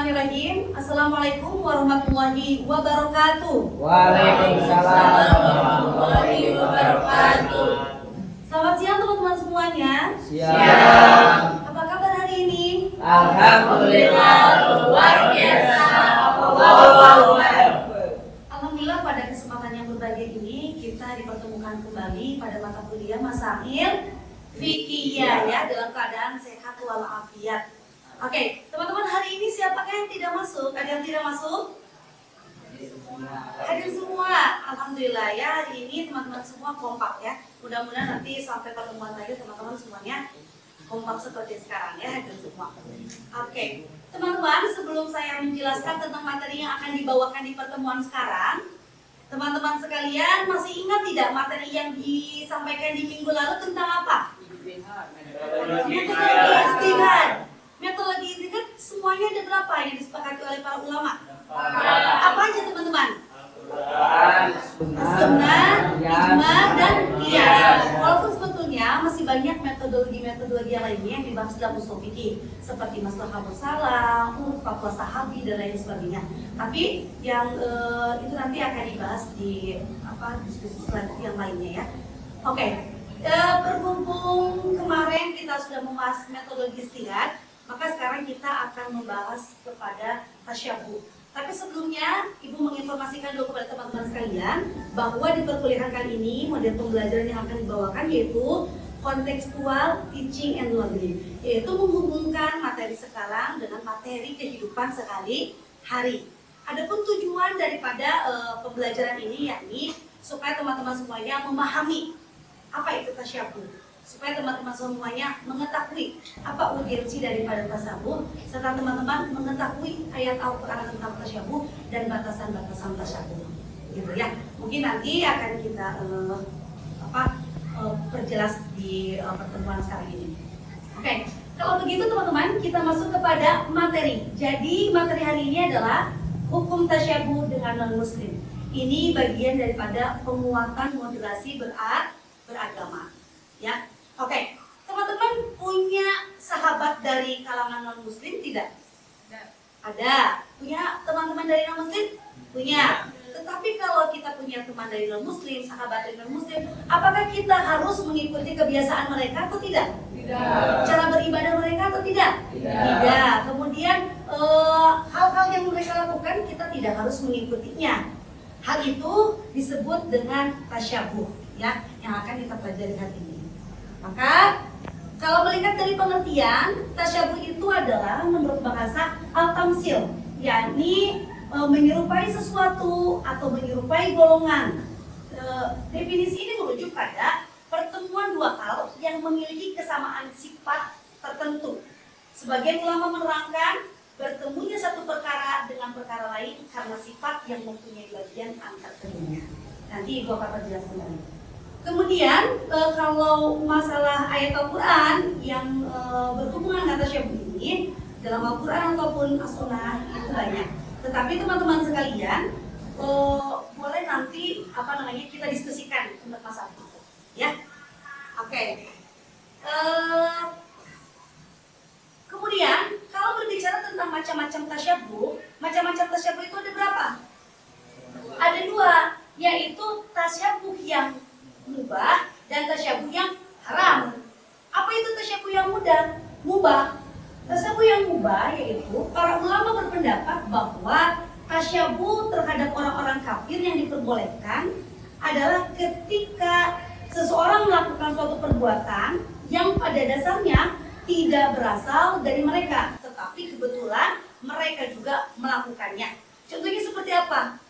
Bismillahirrahmanirrahim. Assalamualaikum warahmatullahi wabarakatuh. Waalaikumsalam warahmatullahi wabarakatuh. Selamat siang teman-teman semuanya. Siang. Apa kabar hari ini? Alhamdulillah luar biasa. Alhamdulillah pada kesempatan yang berbahagia ini kita dipertemukan kembali pada mata kuliah Masail Fikihiyah ya, dalam keadaan sehat walafiat. Oke, teman-teman, hari ini siapakah yang tidak masuk? Ada yang tidak masuk? Hadir semua. Alhamdulillah ya, hari ini teman-teman semua kompak ya. Mudah-mudahan nanti sampai pertemuan terakhir teman-teman semuanya kompak seperti sekarang ya, hadir semua. Oke, teman-teman, sebelum saya menjelaskan tentang materi yang akan dibawakan di pertemuan sekarang, teman-teman sekalian masih ingat tidak materi yang disampaikan di minggu lalu tentang apa? Metodologi ijtihad. Metodologi ijtihad semuanya ada berapa yang disepakati oleh para ulama? Apa aja teman-teman? Sunnah, ijma, dan qiyas. Walaupun sebetulnya masih banyak metodologi yang lainnya yang dibahas dalam ushul fikih, seperti maslahah bersalah, fatwa sahabi dan lain sebagainya. Tapi yang itu nanti akan dibahas di diskusi selanjutnya yang lainnya ya. Oke, berhubung kemarin kita sudah membahas metodologi ijtihad, maka sekarang kita akan membahas kepada tasyabuh. Tapi sebelumnya, Ibu menginformasikan dulu kepada teman-teman sekalian bahwa di perkuliahan kali ini model pembelajaran yang akan dibawakan yaitu contextual teaching and learning, yaitu menghubungkan materi sekarang dengan materi kehidupan sehari-hari. Adapun tujuan daripada pembelajaran ini yakni supaya teman-teman semuanya memahami apa itu tasyabuh, supaya teman-teman semuanya mengetahui apa urgensi daripada tasyabuh, serta teman-teman mengetahui ayat Al-Quran tentang tasyabuh dan batasan-batasan tasyabuh, gitu ya. Mungkin nanti akan kita perjelas di pertemuan sekarang ini. Oke, kalau begitu teman-teman, kita masuk kepada materi. Jadi materi hari ini adalah hukum tasyabuh dengan non-muslim. Ini bagian daripada penguatan moderasi beragama, ya. Oke, teman-teman punya sahabat dari kalangan non-muslim tidak? Ada. Punya teman-teman dari non-muslim? Punya. Tetapi kalau kita punya teman dari non-muslim, sahabat dari non-muslim, apakah kita harus mengikuti kebiasaan mereka atau tidak? Tidak. Cara beribadah mereka atau tidak? Tidak. Kemudian hal-hal yang mereka lakukan kita tidak harus mengikutinya. Hal itu disebut dengan tasyabuh, ya, yang akan kita pelajari hari ini. Maka kalau melihat dari pengertian, tasyabuh itu adalah menurut bahasa al-tamsil, yakni menyerupai sesuatu atau menyerupai golongan. Definisi ini merujuk pada pertemuan dua hal yang memiliki kesamaan sifat tertentu. Sebagian ulama menerangkan bertemunya satu perkara dengan perkara lain karena sifat yang mempunyai bagian antar keduanya. Nanti Ibu akan perjelas kembali. Kemudian kalau masalah ayat Al-Quran yang berhubungan dengan tasyabuh ini dalam Al-Quran ataupun As-Sunnah itu banyak. Tetapi teman-teman sekalian boleh nanti kita diskusikan untuk masalah itu, ya. Oke. Kemudian kalau berbicara tentang macam-macam tasyabuh itu ada berapa? Ada dua, yaitu tasyabuh yang mubah dan tasyabuh yang haram. Apa itu tasyabuh yang mubah? Tasyabuh yang mubah yaitu para ulama berpendapat bahwa tasyabuh terhadap orang-orang kafir yang diperbolehkan adalah ketika seseorang melakukan suatu perbuatan yang pada dasarnya tidak berasal dari mereka, tetapi kebetulan mereka juga melakukannya. Contohnya seperti apa?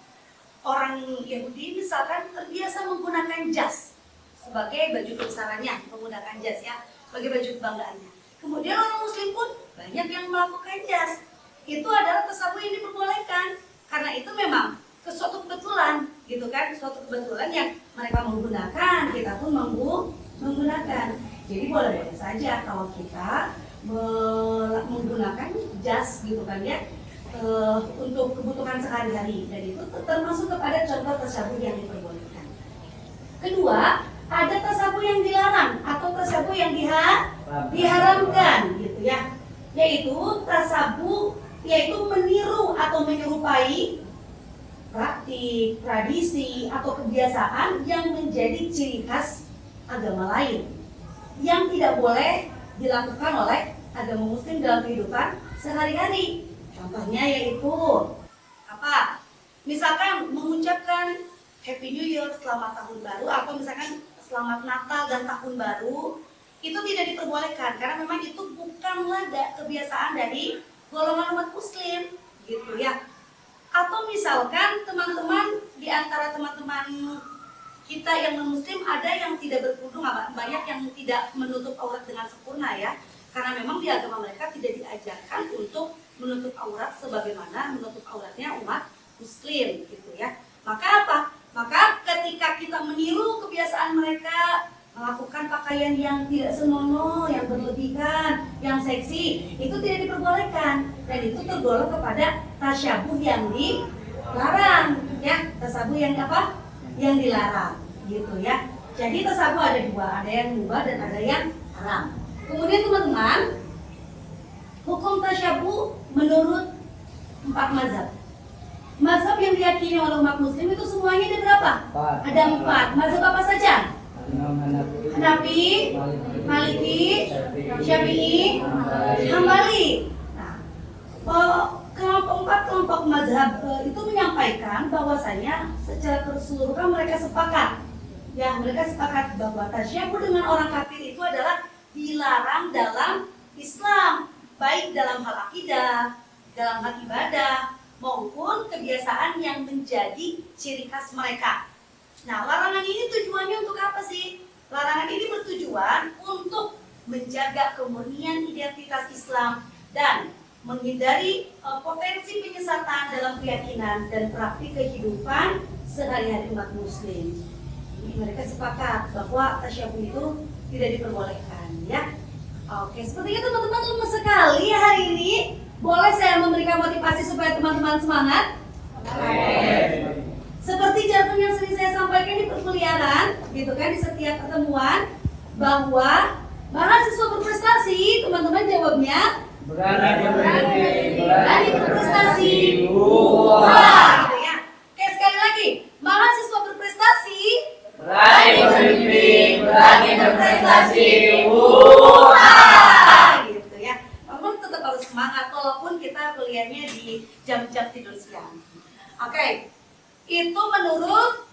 Orang Yahudi misalkan terbiasa menggunakan jas sebagai baju kebesarannya, menggunakan jas ya, sebagai baju kebanggaannya. Kemudian orang Muslim pun banyak yang melakukan jas. Itu adalah tasyabuh yang diperbolehkan karena itu memang suatu kebetulan, gitu kan? Suatu kebetulan yang mereka menggunakan, kita pun menggunakan. Jadi boleh-boleh saja kalau kita menggunakan jas, gitu kan ya. Untuk kebutuhan sehari-hari, dan itu termasuk kepada contoh tasyabuh yang diperbolehkan. Kedua, ada tasyabuh yang dilarang atau tasyabuh yang diharamkan, gitu ya, yaitu tasyabuh yaitu meniru atau menyerupai praktik, tradisi, atau kebiasaan yang menjadi ciri khas agama lain yang tidak boleh dilakukan oleh agama muslim dalam kehidupan sehari-hari. Contohnya yaitu apa? Misalkan mengucapkan Happy New Year, selamat tahun baru, atau misalkan selamat Natal dan tahun baru, itu tidak diperbolehkan karena memang itu bukanlah kebiasaan dari golongan umat muslim gitu ya. Atau misalkan teman-teman di antara teman-teman kita yang non-muslim ada yang tidak berkerudung, banyak yang tidak menutup aurat dengan sempurna ya. Karena memang di agama mereka tidak diajarkan untuk menutup aurat sebagaimana menutup auratnya umat muslim gitu ya. Maka apa? Maka ketika kita meniru kebiasaan mereka melakukan pakaian yang tidak senonoh, yang berlebihan, yang seksi, itu tidak diperbolehkan dan itu tergolong kepada tasyabuh yang dilarang ya. Tasyabuh yang apa? Yang dilarang gitu ya. Jadi tasyabuh ada dua, ada yang mubah dan ada yang haram. Kemudian teman-teman, hukum tasyabuh menurut 4 mazhab. Mazhab yang diyakini oleh umat muslim itu semuanya ada berapa? 4. Ada 4. Mazhab apa saja? Hanafi, Maliki, Syafi'i, Hambali. Nah, kelompok mazhab itu menyampaikan bahwasanya secara keseluruhan mereka sepakat. Ya, mereka sepakat bahwa tasyabuh dengan orang kafir itu adalah dilarang dalam Islam, baik dalam hal akidah, dalam hal ibadah, maupun kebiasaan yang menjadi ciri khas mereka. Nah, larangan ini tujuannya untuk apa sih? Larangan ini bertujuan untuk menjaga kemurnian identitas Islam dan menghindari potensi penyesatan dalam keyakinan dan praktik kehidupan sehari-hari umat muslim. Jadi mereka sepakat bahwa tasyabuh itu tidak diperbolehkan ya. Oke, sepertinya teman-teman lemes sekali ya hari ini. Boleh saya memberikan motivasi supaya teman-teman semangat? Seperti jargon yang sering saya sampaikan di perkuliahan, gitu kan, di setiap pertemuan, bahwa mahasiswa berprestasi, teman-teman jawabnya berani berprestasi. Wah, gitu ya. Oke, sekali lagi, mahasiswa berprestasi, berani bermimpi, berani berprestasi. Gitu ya. Namun tetap harus semangat walaupun kita kuliahnya di jam-jam tidur siang. Oke. Itu menurut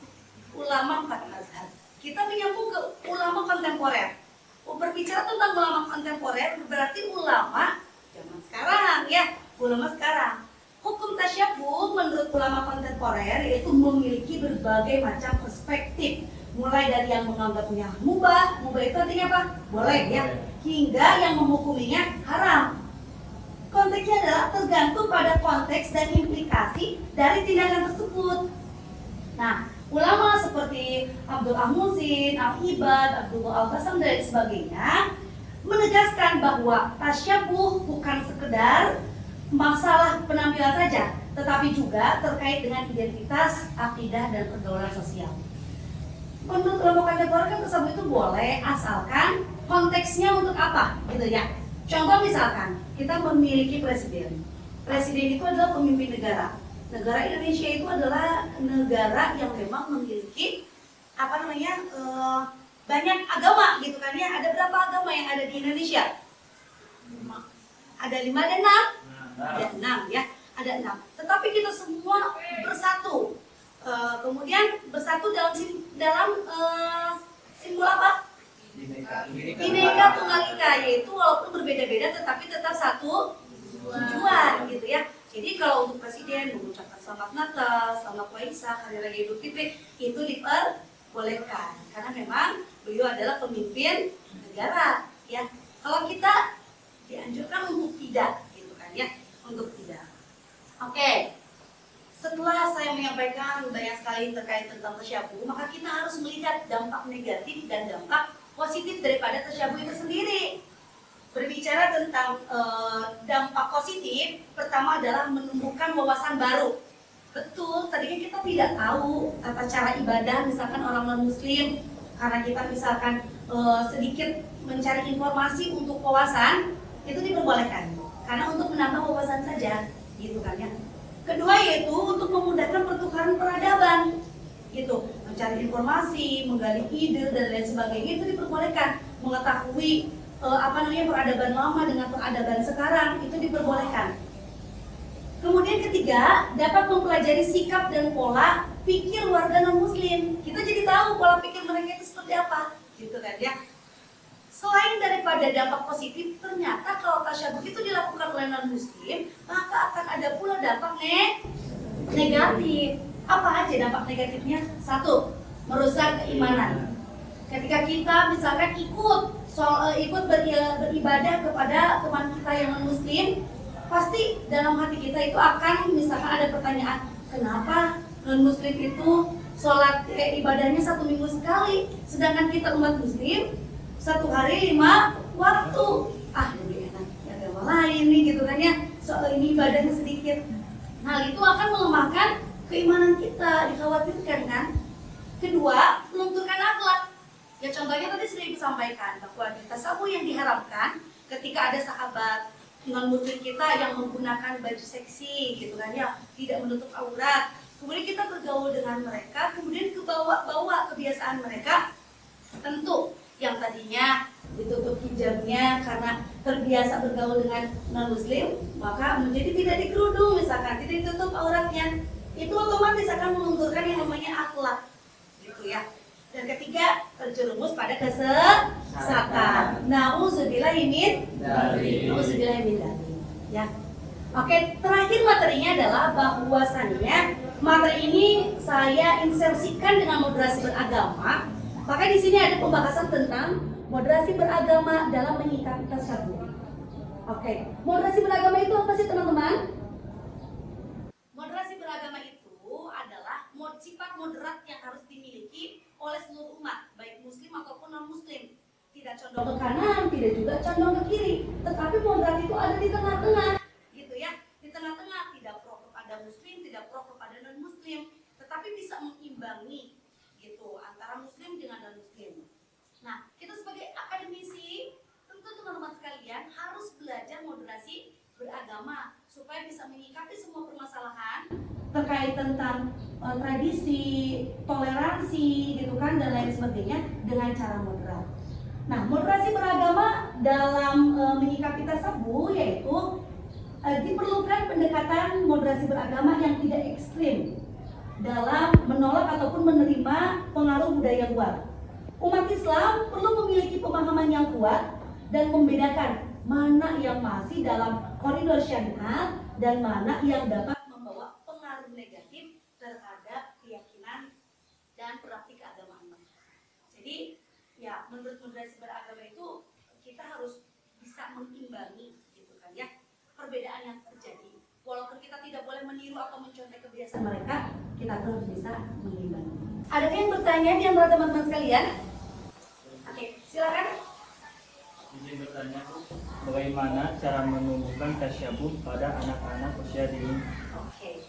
ulama 4 mazhab. Kita menyambung ke ulama kontemporer. Berbicara tentang ulama kontemporer berarti ulama zaman sekarang ya, ulama sekarang. Hukum tasyabuh menurut ulama kontemporer yaitu memiliki berbagai macam perspektif, mulai dari yang menganggapnya mubah itu artinya apa? Boleh ya, hingga yang menghukuminya haram. Konteksnya adalah tergantung pada konteks dan implikasi dari tindakan tersebut. Nah, ulama seperti Abdul Ahmuzin, Al-Ibad, Abdul Al-Qasam dan sebagainya menegaskan bahwa tasyabuh bukan sekedar masalah penampilan saja, tetapi juga terkait dengan identitas, akidah, dan pergaulan sosial. Menurut ulama kontemporer kan tasyabuh itu boleh asalkan konteksnya untuk apa, gitu ya. Contoh misalkan kita memiliki presiden. Presiden itu adalah pemimpin negara. Negara Indonesia itu adalah negara yang memang memiliki banyak agama gitu kan ya. Ada berapa agama yang ada di Indonesia? Ada 5 dan 6? Ada 6 ya, ada 6. Tetapi kita semua bersatu. Kemudian bersatu dalam simbol apa? Bineka Tunggal Ika, yaitu walaupun berbeda-beda tetapi tetap satu tujuan gitu ya. Jadi kalau untuk presiden mengucapkan selamat Natal, selamat Waisak, Hari Raya Idul Fitri itu diperbolehkan karena memang beliau adalah pemimpin negara ya. Kalau kita dianjurkan untuk tidak gitu kan ya, untuk tidak. Oke. Setelah saya menyampaikan banyak sekali terkait tentang tasyabuh, maka kita harus melihat dampak negatif dan dampak positif daripada tasyabuh itu sendiri. Berbicara tentang dampak positif, pertama adalah menumbuhkan wawasan baru. Betul, tadinya kita tidak tahu tata cara ibadah, misalkan orang non-muslim, karena kita misalkan sedikit mencari informasi untuk wawasan, itu diperbolehkan. Karena untuk menambah wawasan saja. gitu kan ya. Kedua yaitu untuk memudahkan pertukaran peradaban, gitu, mencari informasi, menggali ide dan lain sebagainya itu diperbolehkan. Mengetahui peradaban lama dengan peradaban sekarang itu diperbolehkan. Kemudian ketiga, dapat mempelajari sikap dan pola pikir warga non-muslim. Kita jadi tahu pola pikir mereka itu seperti apa, gitu kan ya. Selain daripada dampak positif, ternyata kalau tasyabuh itu dilakukan oleh non-muslim, maka akan ada pula dampak negatif. Apa aja dampak negatifnya? Satu, merusak keimanan. Ketika kita misalkan ikut beribadah kepada teman kita yang non-muslim, pasti dalam hati kita itu akan misalkan ada pertanyaan, kenapa non-muslim itu sholat ibadahnya 1 minggu sekali, sedangkan kita umat muslim 1 hari 5 waktu. Lebih enak agama lain nih gitu kan ya, soal ini ibadahnya sedikit. Hal itu akan melemahkan keimanan kita, dikhawatirkan kan. Kedua, melunturkan akhlak. Ya contohnya tadi sudah Ibu sampaikan bahwa di tasawuf yang diharapkan ketika ada sahabat non-muslim kita yang menggunakan baju seksi gitu kan ya, tidak menutup aurat, kemudian kita bergaul dengan mereka, kemudian kebawa kebiasaan mereka, tentu yang tadinya ditutup hijabnya karena terbiasa bergaul dengan non-muslim, maka menjadi tidak dikerudung misalkan, tidak ditutup auratnya, itu otomatis akan melunturkan yang namanya akhlak gitu ya. Dan ketiga, terjerumus pada kesesatan. Nauzubillahi min dzalik. Ya. Oke, terakhir materinya adalah bahwasannya materi ini saya insersikan dengan moderasi beragama. Maka di sini ada pembahasan tentang moderasi beragama dalam menyikapi tasyabuh. Oke, moderasi beragama itu apa sih teman-teman? Moderasi beragama itu adalah sifat moderat yang harus dimiliki oleh seluruh umat, baik muslim ataupun non-muslim. Tidak condong ke kanan, tidak juga condong ke kiri, tetapi moderat itu ada di tengah-tengah, gitu ya. Di tengah-tengah, tidak pro kepada muslim, tidak pro kepada non-muslim, tetapi bisa mengimbangi gitu antara muslim dengan non-muslim. Nah, kita sebagai akademisi, tentu teman-teman sekalian harus belajar moderasi beragama supaya bisa menyikapi semua permasalahan terkait tentang tradisi, toleransi, gitu kan, dan lain sebagainya dengan cara moderat. Nah, moderasi beragama dalam menyikapi tasawuf yaitu diperlukan pendekatan moderasi beragama yang tidak ekstrim dalam menolak ataupun menerima pengaruh budaya luar. Umat Islam perlu memiliki pemahaman yang kuat dan membedakan mana yang masih dalam koridor syariat dan mana yang dapat membawa pengaruh negatif terhadap keyakinan dan praktik keagamaan. Jadi, ya menurut moderasi beragama itu kita harus bisa mengimbangi, gitu kan ya, perbedaan yang terjadi. Walaupun kita tidak boleh meniru atau mencontoh kebiasaan mereka, kita harus bisa mengimbangi. Ada yang bertanya di antara teman-teman sekalian? Oke, silakan. Izin bertanya, bagaimana cara menumbuhkan tasyabuh pada anak-anak usia dini? Oke,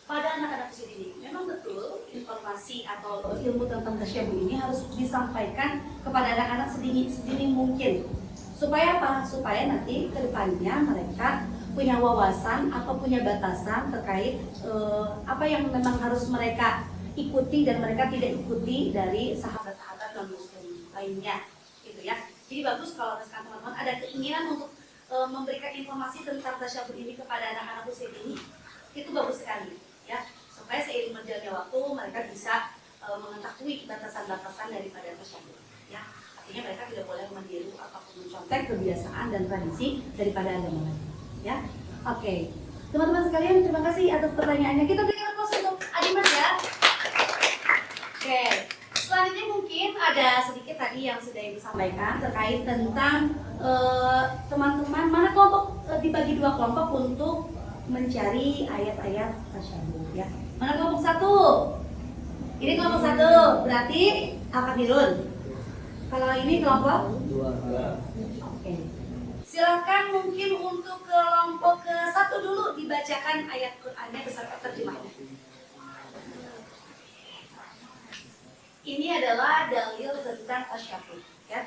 pada anak-anak usia dini, memang betul informasi atau ilmu tentang tasyabuh ini harus disampaikan kepada anak-anak sedini mungkin. Supaya apa? Supaya nanti kedepannya mereka punya wawasan atau punya batasan terkait apa yang memang harus mereka ikuti dan mereka tidak ikuti dari sahabat-sahabat non-muslim lainnya, gitu ya. Jadi bagus kalau misalkan teman-teman ada keinginan untuk memberikan informasi tentang tasyabuh ini kepada anak-anak usia dini, itu bagus sekali, ya. Supaya seiring berjalannya waktu mereka bisa mengetahui batasan-batasan daripada tasyabuh, ya. Artinya mereka tidak boleh meniru ataupun mencontek kebiasaan dan tradisi daripada agama lain, ya. Oke, teman-teman sekalian, terima kasih atas pertanyaannya. Kita berikan aplaus untuk Adimas ya. Oke. Selanjutnya mungkin ada sedikit tadi yang sudah disampaikan terkait tentang teman-teman mana kelompok dibagi 2 kelompok untuk mencari ayat-ayat tasyabuh ya. Mana kelompok 1? Ini kelompok 1 berarti Al-Kafirun. Kalau ini kelompok 2. Oke. Silakan mungkin untuk kelompok ke-1 dulu dibacakan ayat Qur'annya beserta terjemahnya. Ini adalah dalil tentang tasyabuh, ya.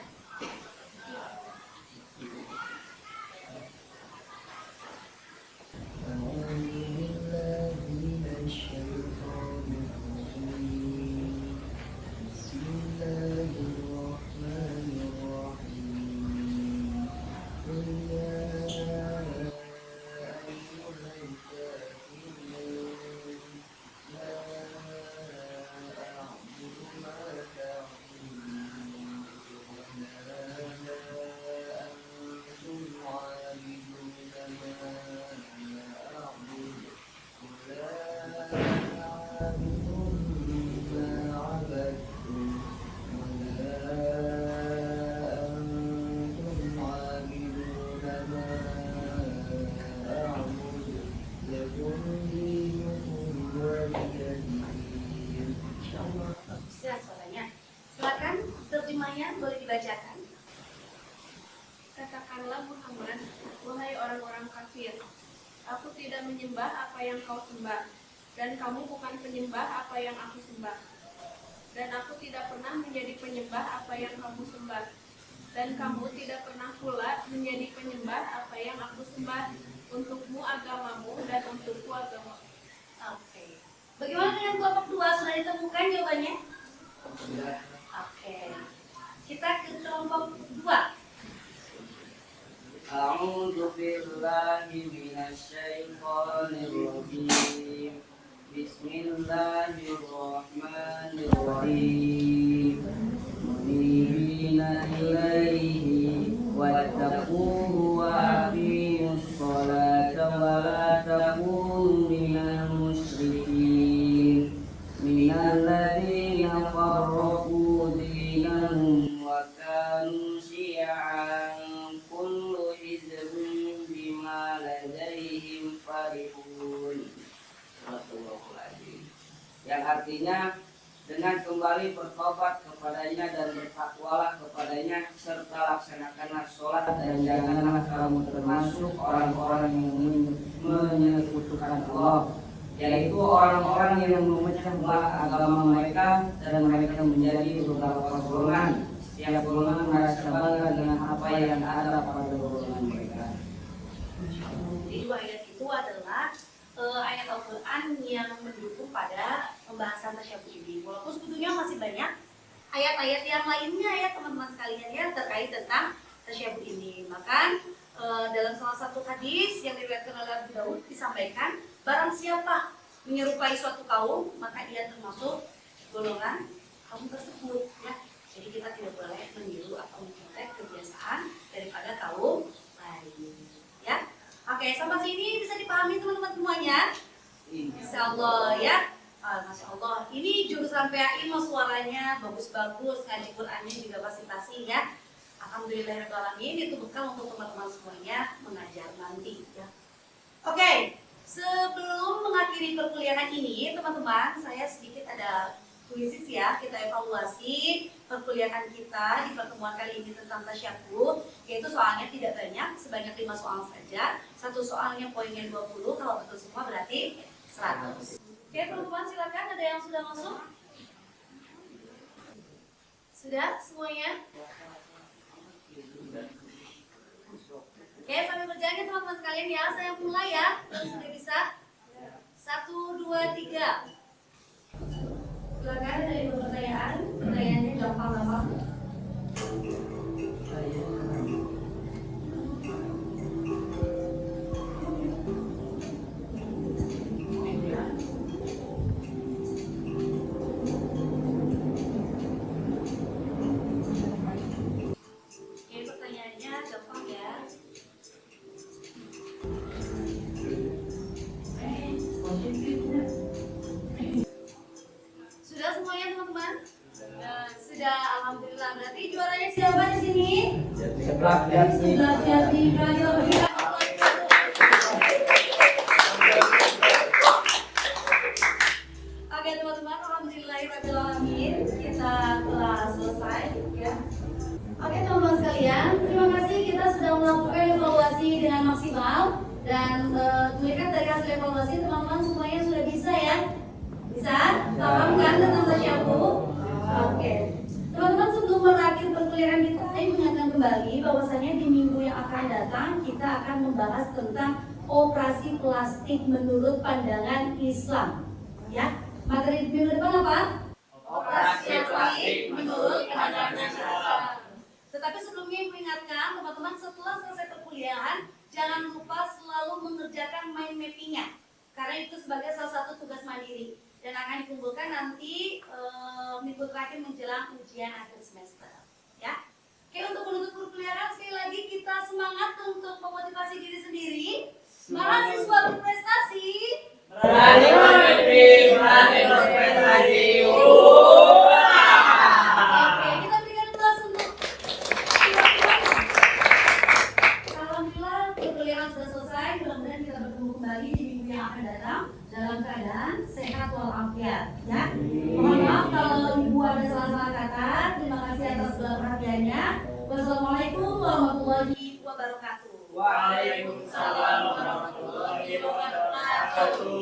Jelas suaranya. Silakan terjemahnya boleh dibacakan. Katakanlah Muhammad, wahai orang-orang kafir, aku tidak menyembah apa yang kau sembah, dan kamu bukan penyembah apa yang aku sembah. Dan aku tidak pernah menjadi penyembah apa yang kamu sembah, dan kamu tidak pernah pula menjadi penyembah apa yang aku sembah. Untukmu agamamu dan untukku agamaku. Oke. Bagaimana dengan kelompok 2? Sudah ditemukan jawabannya? Oke. Kita ke kelompok 2. A'udzu billahi minasyaitonir rajim. Bismillahirrahmanirrahim. Munibina ilaihi wattaquhu wa aqimus sholata wa la takunu minal musyrikin. Minal ladzina farraqu dinahum wa kanu syi'an kullu hizbin bima ladaihim farihun. Yang artinya, dengan kembali bertobat kepadanya dan bertakwalah kepadanya, serta laksanakanlah sholat dan janganlah kamu termasuk orang-orang yang menyekutukan Allah, yaitu orang-orang yang memecah belah agama mereka dan mereka menjadi beberapa golongan. Setiap golongan merasa bangga dengan apa yang ada pada golongan mereka. Jadi 2 ayat itu adalah ayat Al-Quran yang mendukung pada pembahasan tasyabuh ini. Walaupun sebetulnya masih banyak ayat-ayat yang lainnya ya teman-teman sekalian ya terkait tentang tasyabuh ini. Maka dalam salah satu hadis yang diriwayatkan oleh Abu Daud disampaikan, barang siapa menyerupai suatu kaum maka ia termasuk golongan kaum tersebut ya. Jadi kita tidak boleh meniru atau mencontek kebiasaan daripada kaum lain ya. Oke, sampai sini bisa dipahami teman-teman semuanya? Insya Allah ya. Masya Allah, ini jurusan PAI mah suaranya bagus-bagus, ngaji Qurannya juga pasti ya. Alhamdulillahirrahmanirrahim, itu bekal untuk teman-teman semuanya mengajar nanti ya. Oke, sebelum mengakhiri perkuliahan ini teman-teman, saya sedikit ada kuisis ya, kita evaluasi perkuliahan kita di pertemuan kali ini tentang tasyabuh, yaitu soalnya tidak banyak, sebanyak 5 soal saja. Satu soalnya poinnya 20, kalau betul semua berarti 100. Oke teman-teman, silakan, ada yang sudah masuk? Sudah semuanya? Oke, sambil berjalan teman-teman sekalian ya, saya mulai ya. Sudah bisa? 1, 2, 3. Silakan dari pertanyaannya gampang-gampang. Oke, pertanyaannya gampang ya. Sudah semuanya teman-teman? Sudah, alhamdulillah. Berarti juaranya siapa di sini? Sebelah Jati Raya. Oke teman-teman, alhamdulillahirrahmanirrahim. Kita telah selesai ya. Oke teman-teman sekalian, terima kasih kita sudah melakukan evaluasi dengan maksimal. Dan melihat dari hasil evaluasi teman-teman semuanya sudah bisa ya. Bisa? Paham kan tentang tasyabuh? Oke. Teman-teman, sebelum berakhir perkuliahan kita, saya mengingatkan kembali bahwasanya di minggu yang akan datang kita akan membahas tentang operasi plastik menurut pandangan Islam. Ya, materi minggu depan apa? Operasi plastik menurut pandangan Islam. Tetapi sebelumnya ibu ingatkan teman-teman, setelah selesai perkuliahan jangan lupa selalu mengerjakan mind mappingnya, karena itu sebagai salah satu tugas mandiri dan akan dikumpulkan nanti minggu terakhir menjelang ujian akhir semester ya. Oke, untuk menutup perkuliahan sekali lagi kita semangat untuk memotivasi diri sendiri. Mahasiswa berprestasi berani bermimpi, berani berprestasi. walafiat ya. Mohon maaf kalau Ibu ada salah-salah kata. Terima kasih atas segala perhatiannya. Wassalamualaikum warahmatullahi wabarakatuh. Waalaikumsalam warahmatullahi wabarakatuh.